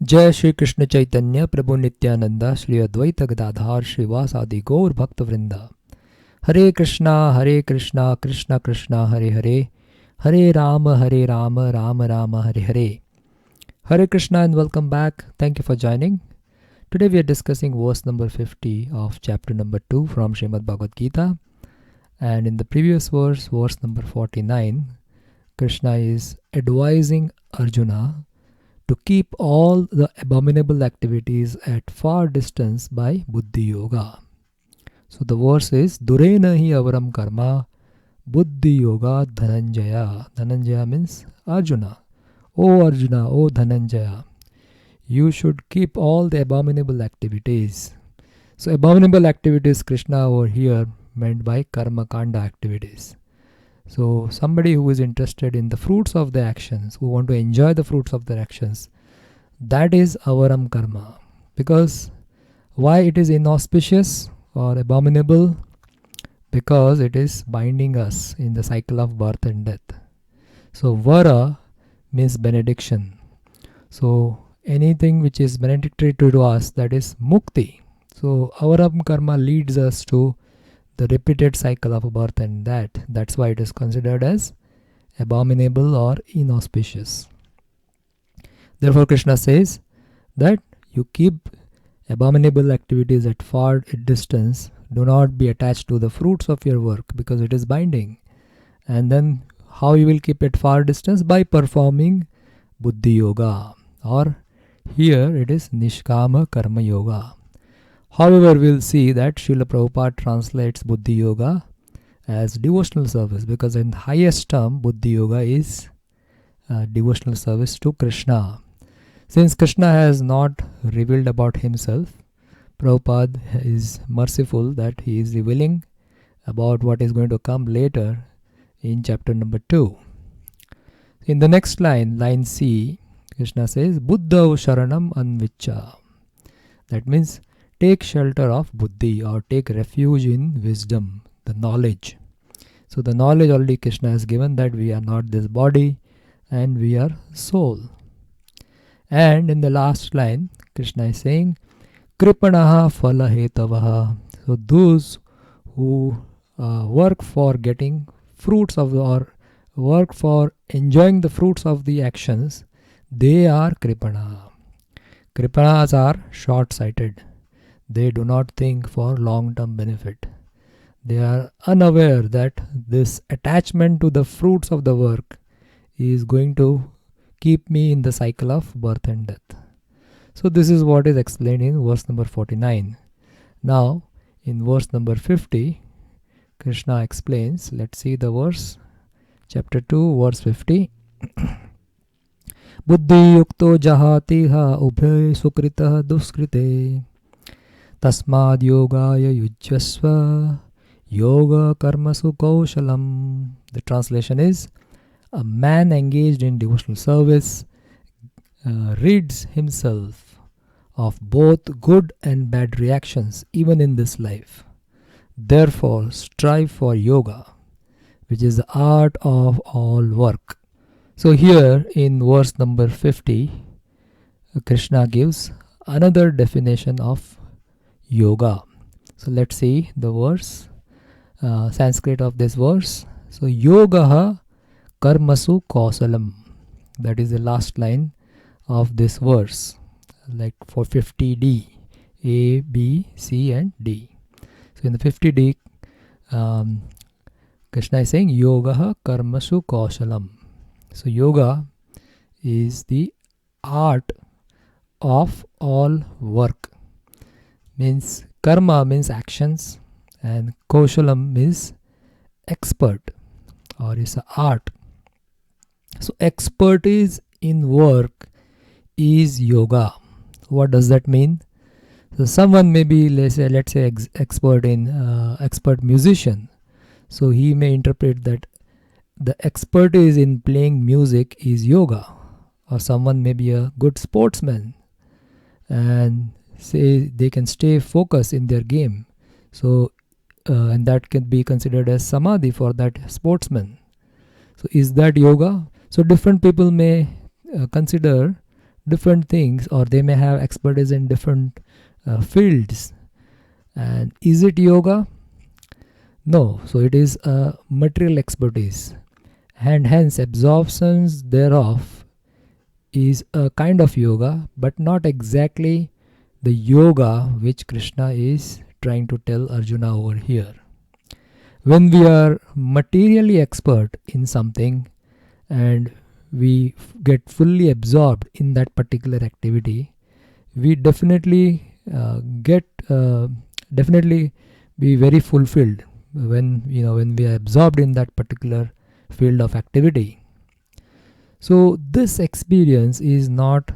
जय श्री कृष्ण चैतन्य प्रभु नित्यानंद श्री अद्वैत गदाधार श्रीवासादि गौर भक्त वृंदा। हरे कृष्णा कृष्णा कृष्णा हरे हरे, हरे Ram Ram Ram Hare Hare. Hare Krishna and welcome back. Thank you for joining. Today we are discussing verse number 50 of chapter number 2 from Srimad Bhagavad Gita. And in the previous verse, verse number 49, Krishna is advising Arjuna to keep all the abominable activities at far distance by Buddhi Yoga. So the verse is Durena hi avaram karma Buddhi Yoga Dhananjaya. Dhananjaya means Arjuna. O Arjuna, O Dhananjaya, you should keep all the abominable activities. So abominable activities, Krishna over here meant by karma kanda activities. So somebody who is interested in the fruits of the actions, who want to enjoy the fruits of their actions, that is avaram karma. Because why it is inauspicious or abominable? Because it is binding us in the cycle of birth and death. So vara means benediction. So anything which is benedictory to us, that is mukti. So avaram karma leads us to the repeated cycle of birth and death. That's why it is considered as abominable or inauspicious. Therefore Krishna says that you keep abominable activities at far distance. Do not be attached to the fruits of your work because it is binding. And then how you will keep it far distance? By performing Buddhi Yoga, or here it is Nishkama Karma Yoga. However, we'll see that Srila Prabhupada translates Buddhi Yoga as devotional service, because in highest term Buddhi Yoga is devotional service to Krishna. Since Krishna has not revealed about himself, Prabhupada is merciful that he is revealing about what is going to come later in chapter number 2. In the next line, line C, Krishna says, Buddha Sharanam Anvicha. That means take shelter of Buddhi, or take refuge in wisdom, the knowledge. So the knowledge already Krishna has given, that we are not this body and we are soul. And in the last line, Krishna is saying, Kripanaha phala hetavaha. So those who work for getting fruits of or work for enjoying the fruits of the actions, they are kripana. Kripanas are short-sighted. They do not think for long-term benefit. They are unaware that this attachment to the fruits of the work is going to keep me in the cycle of birth and death. So this is what is explained in verse number 49. Now in verse number 50, Krishna explains. Let's see the verse. Chapter 2, verse 50. Buddhi yukto jahatiha ubhe sukrita duskrite tasmad yogaya yujyasva yoga karmasu kaushalam. The translation is, a man engaged in devotional service rids himself of both good and bad reactions even in this life. Therefore strive for yoga, which is the art of all work. So here in verse number 50, Krishna gives another definition of yoga. So let's see the verse, Sanskrit of this verse. So yogaha karmasu kausalam. That is the last line of this verse, like for 50D, A, B, C and D. So in the 50D, Krishna is saying yogaha karmasu kausalam. So yoga is the art of all work. Means karma means actions, and kaushalam means expert, or is an art. So expertise in work is yoga. What does that mean? So someone may be, let's say expert in expert musician. So he may interpret that the expertise in playing music is yoga. Or someone may be a good sportsman and say they can stay focused in their game. So and that can be considered as samadhi for that sportsman. So is that yoga? So different people may consider different things, or they may have expertise in different fields. And is it yoga? No. So it is a material expertise, and hence absorptions thereof is a kind of yoga, but not exactly the yoga which Krishna is trying to tell Arjuna over here. When we are materially expert in something and we get fully absorbed in that particular activity, we definitely definitely be very fulfilled when we are absorbed in that particular field of activity. So this experience is not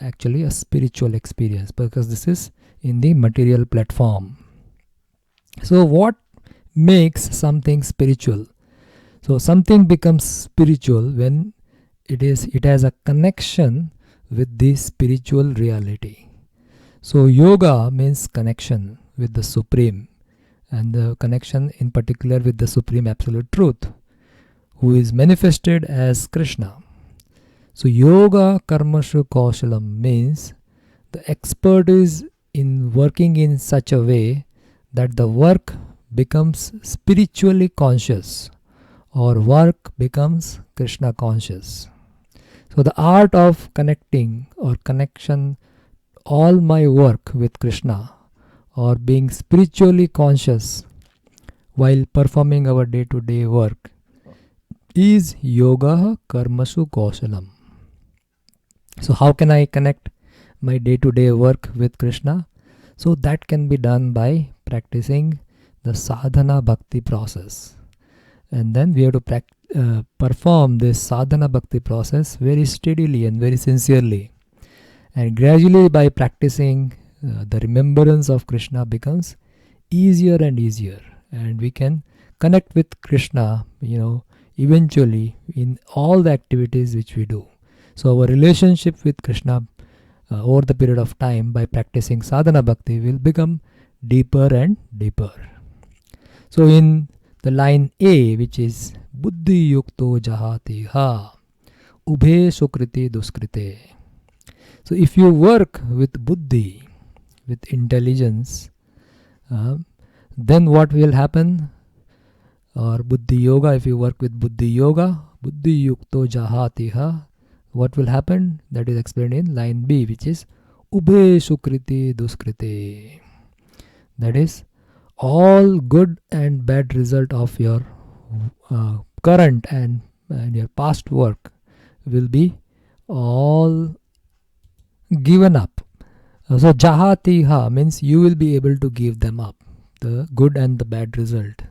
actually a spiritual experience, because this is in the material platform. So what makes something spiritual? So something becomes spiritual when it has a connection with the spiritual reality. So yoga means connection with the Supreme, and the connection in particular with the Supreme Absolute Truth, who is manifested as Krishna. So yoga karmashu kaushalam means the expertise in working in such a way that the work becomes spiritually conscious, or work becomes Krishna conscious. So the art of connecting or connection all my work with Krishna, or being spiritually conscious while performing our day-to-day work, is yoga karmasu kaushalam. So how can I connect my day-to-day work with Krishna? So that can be done by practicing the sadhana bhakti process. And then we have to perform this sadhana bhakti process very steadily and very sincerely. And gradually, by practicing, the remembrance of Krishna becomes easier and easier. And we can connect with Krishna, eventually in all the activities which we do. So our relationship with Krishna over the period of time, by practicing sadhana bhakti, will become deeper and deeper. So in the line A, which is buddhi yukto jahati ha ubhe sukriti duskrite. So if you work with buddhi, with intelligence, then what will happen? Or buddhi yoga, if you work with buddhi yoga, buddhi yukto jahati ha, what will happen? That is explained in line B, which is ubhe sukriti duskrite. That is, all good and bad result of your current and your past work will be all given up. So jahati ha means you will be able to give them up, the good and the bad result.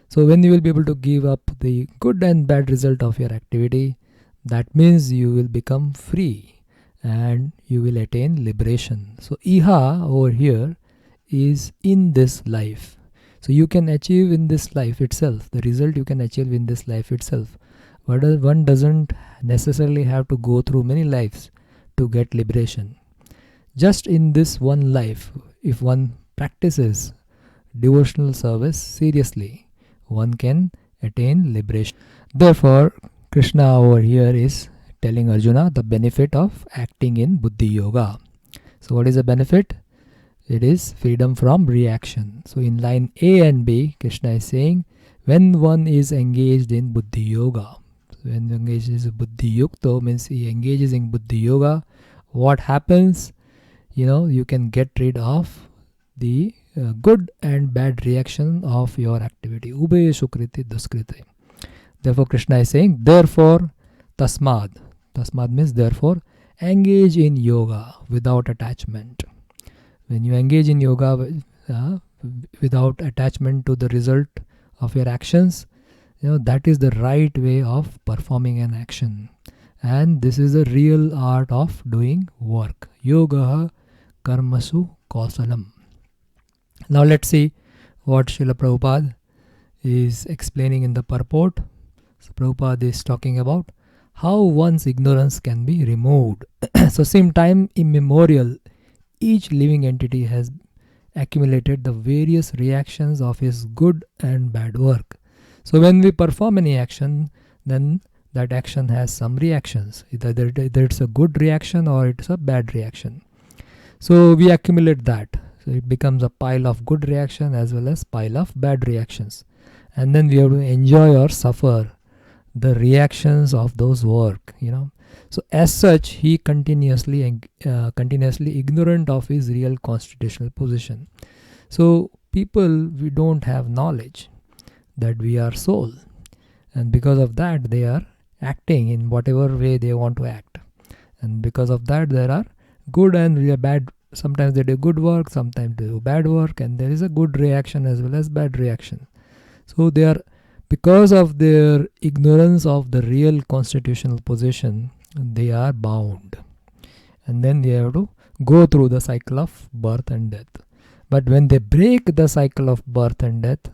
So when you will be able to give up the good and bad result of your activity, that means you will become free and you will attain liberation. So iha over here is in this life. So you can achieve in this life itself, the result you can achieve in this life itself. But one doesn't necessarily have to go through many lives to get liberation. Just in this one life, if one practices devotional service seriously, one can attain liberation. Therefore, Krishna over here is telling Arjuna the benefit of acting in buddhi yoga. So what is the benefit? It is freedom from reaction. So in line A and B, Krishna is saying, when one is engaged in buddhi yoga, when he engages in buddhi yukto, means he engages in buddhi yoga, what happens? You can get rid of the good and bad reaction of your activity. Ube sukriti duskriti. Therefore, Krishna is saying, therefore, tasmad. Tasmad means therefore, engage in yoga without attachment. When you engage in yoga without attachment to the result of your actions, that is the right way of performing an action. And this is the real art of doing work. Yoga karmasu kausalam. Now let's see what Srila Prabhupada is explaining in the purport. So Prabhupada is talking about how one's ignorance can be removed. So same time immemorial, each living entity has accumulated the various reactions of his good and bad work. So when we perform any action, then that action has some reactions. Either it's a good reaction or it's a bad reaction. So we accumulate that. So it becomes a pile of good reaction as well as pile of bad reactions. And then we have to enjoy or suffer the reactions of those work, So as such, he continuously ignorant of his real constitutional position. So people, we don't have knowledge that we are soul. And because of that, they are acting in whatever way they want to act. And because of that, there are good and bad. Sometimes they do good work, sometimes they do bad work, and there is a good reaction as well as bad reaction. So they are, because of their ignorance of the real constitutional position, they are bound. And then they have to go through the cycle of birth and death. But when they break the cycle of birth and death,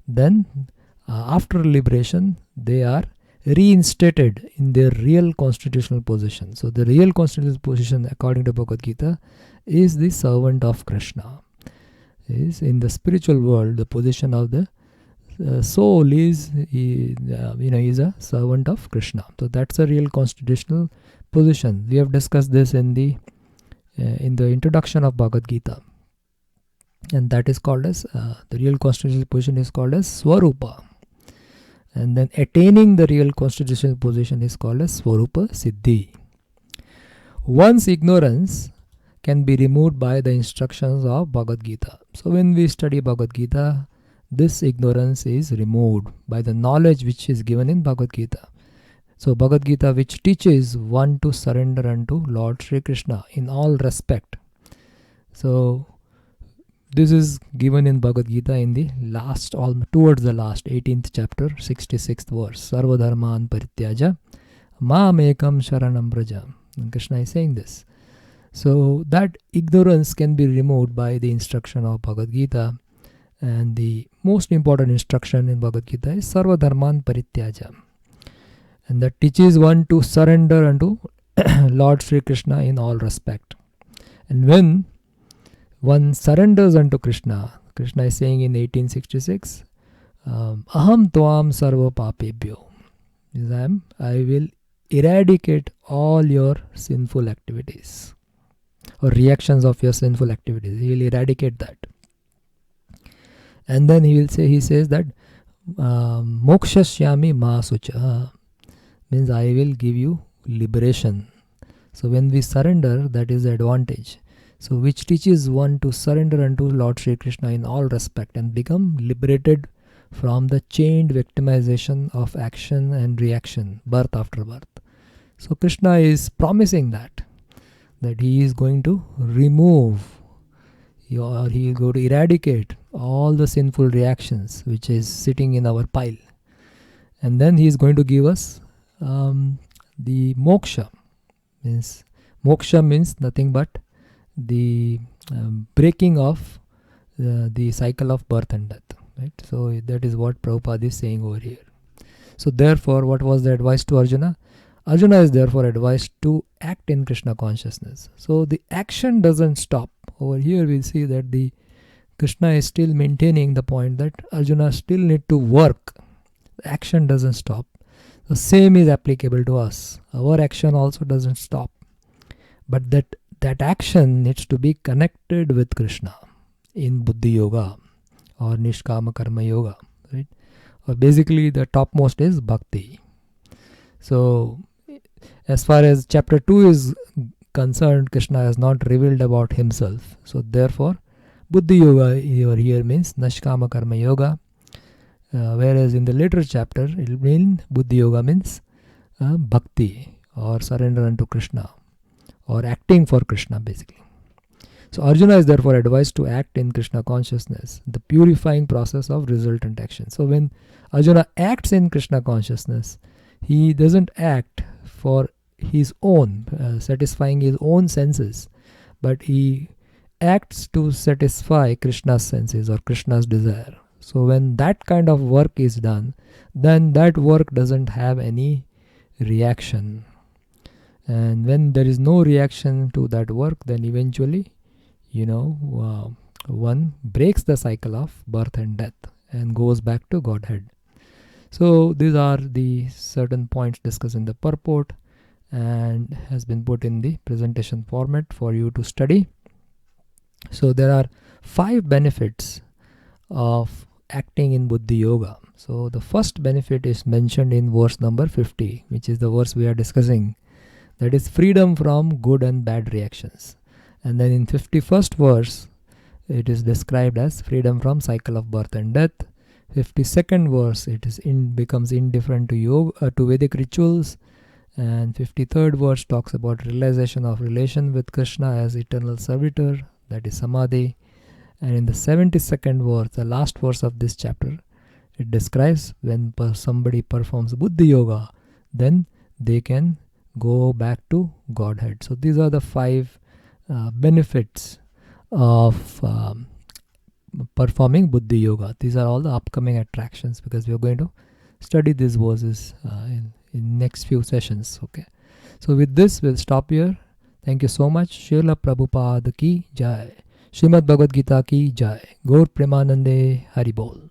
then after liberation, they are reinstated in their real constitutional position. So the real constitutional position, according to Bhagavad Gita, is the servant of Krishna. Is in the spiritual world, the position of the soul is a servant of Krishna. So that's a real constitutional position. We have discussed this in the introduction of Bhagavad Gita, and that is called as the real constitutional position is called as Swarupa. And then attaining the real constitutional position is called as Swarupa Siddhi. One's ignorance can be removed by the instructions of Bhagavad Gita. So when we study Bhagavad Gita, this ignorance is removed by the knowledge which is given in Bhagavad Gita. So Bhagavad Gita, which teaches one to surrender unto Lord Sri Krishna in all respect. So this is given in Bhagavad Gita in the towards the last 18th chapter, 66th verse. Sarva dharman parityaja mam ekam sharanam braja. And Krishna is saying this. So that ignorance can be removed by the instruction of Bhagavad Gita. And the most important instruction in Bhagavad Gita is Sarva dharman parityaja. And that teaches one to surrender unto Lord Sri Krishna in all respect. And when one surrenders unto Krishna, Krishna is saying in 1866, Aham tvam sarva papebhyo. I will eradicate all your sinful activities or reactions of your sinful activities. He will eradicate that. And then he says that mokshashyami ma sucha, means I will give you liberation. So when we surrender, that is the advantage. So which teaches one to surrender unto Lord Sri Krishna in all respect and become liberated from the chained victimization of action and reaction, birth after birth. So Krishna is promising that he is going to remove or he is going to eradicate all the sinful reactions which is sitting in our pile. And then he is going to give us the moksha. Moksha means nothing but the breaking of the cycle of birth and death. Right? So that is what Prabhupada is saying over here. So therefore, what was the advice to Arjuna? Arjuna is therefore advised to act in Krishna consciousness. So the action doesn't stop. Over here we see that the Krishna is still maintaining the point that Arjuna still need to work. The action doesn't stop. The same is applicable to us. Our action also doesn't stop. But that action needs to be connected with Krishna in Buddhi Yoga or Nishkama Karma Yoga. Right? Or basically the topmost is Bhakti. So as far as chapter 2 is concerned, Krishna has not revealed about himself. So therefore, Buddhi Yoga over here means Nishkama Karma Yoga. Whereas in the later chapter, it will mean Buddhi Yoga means Bhakti or surrender unto Krishna or acting for Krishna basically. So Arjuna is therefore advised to act in Krishna consciousness, the purifying process of resultant action. So when Arjuna acts in Krishna consciousness, he doesn't act for his own, satisfying his own senses, but he acts to satisfy Krishna's senses or Krishna's desire. So when that kind of work is done, then that work doesn't have any reaction. And when there is no reaction to that work, then eventually, one breaks the cycle of birth and death and goes back to Godhead. So these are the certain points discussed in the purport and has been put in the presentation format for you to study. So there are 5 benefits of acting in Buddhi Yoga. So the first benefit is mentioned in verse number 50, which is the verse we are discussing. That is freedom from good and bad reactions. And then in 51st verse, it is described as freedom from cycle of birth and death. 52nd verse, it is becomes indifferent to yoga, to Vedic rituals. And 53rd verse talks about realization of relation with Krishna as eternal servitor, that is samadhi. And in the 72nd verse, the last verse of this chapter, it describes when somebody performs Buddhi Yoga, then they can go back to Godhead. So these are the 5 benefits of performing Buddhi Yoga. These are all the upcoming attractions, because we are going to study these verses in next few sessions. Okay. So with this, we'll stop here. Thank you so much. Srila Prabhupada ki Jai. Srimad Bhagavad Gita ki Jai. Gaur Premanande Haribol.